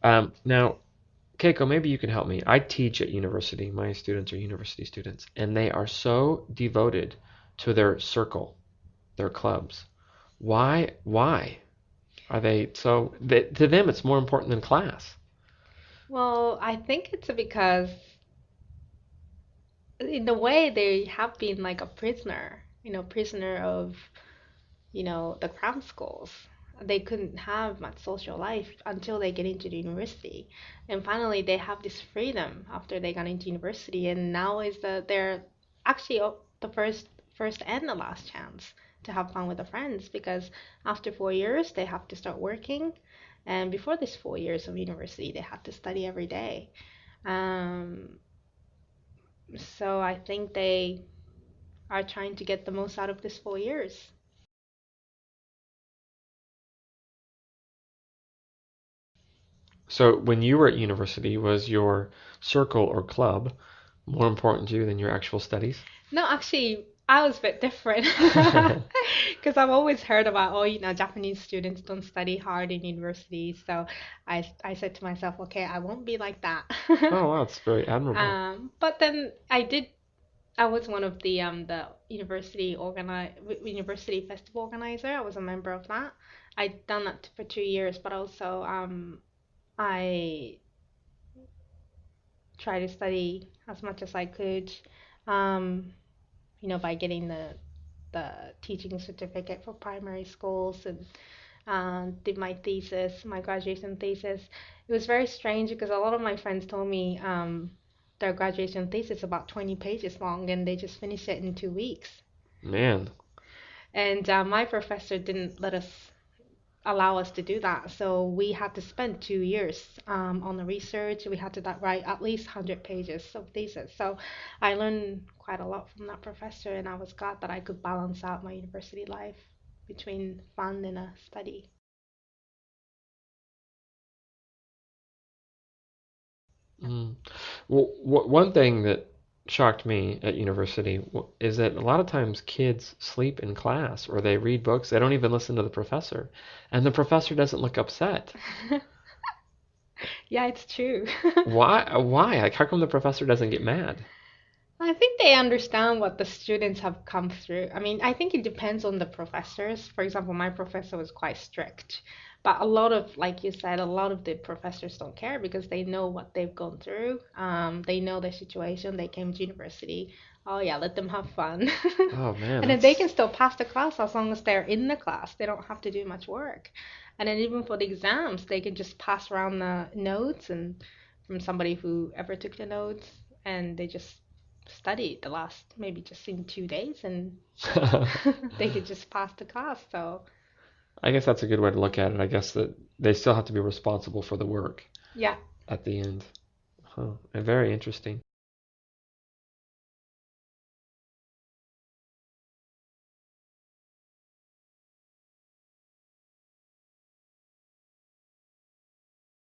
Now, Keiko, maybe you can help me. I teach at university. My students are university students, and they are so devoted to their circle, their clubs. Why are they so? To them, it's more important than class. Well, I think it's because in a way they have been like a prisoner, prisoner of, the cram schools. They couldn't have much social life until they get into the university. And finally they have this freedom after they got into university, and now is they're actually the first and the last chance to have fun with the friends, because after 4 years they have to start working, and before this 4 years of university they have to study every day. Um, so I think they are trying to get the most out of this 4 years. So when you were at university, was your circle or club more important to you than your actual studies? No, actually, I was a bit different because I've always heard about, oh, Japanese students don't study hard in university. So I said to myself, okay, I won't be like that. Oh, wow, it's very admirable. But then I was one of the university festival organizer. I was a member of that. I'd done that for 2 years, but also I try to study as much as I could, um, by getting the teaching certificate for primary schools, and did my thesis, my graduation thesis. It was very strange because a lot of my friends told me their graduation thesis is about 20 pages long and they just finished it in 2 weeks. Man. And my professor didn't let us allow us to do that. So we had to spend 2 years on the research. We had to write at least 100 pages of thesis. So I learned quite a lot from that professor, and I was glad that I could balance out my university life between fun and study. Mm. Well, one thing that shocked me at university is that a lot of times kids sleep in class or they read books. They don't even listen to the professor, and the professor doesn't look upset. Yeah, it's true. Why? Why? Like, how come the professor doesn't get mad? I think they understand what the students have come through. I mean, I think it depends on the professors. For example, my professor was quite strict, but a lot of, like you said, a lot of the professors don't care because they know what they've gone through. They know their situation. They came to university. Oh yeah, let them have fun. Oh man, And then they that's can still pass the class as long as they're in the class. They don't have to do much work. And then even for the exams, they can just pass around the notes and from somebody who ever took the notes, and they just studied the last maybe just in 2 days, and they could just pass the class. So I guess that's a good way to look at it. I guess that they still have to be responsible for the work yeah. at the end. Huh. And very interesting.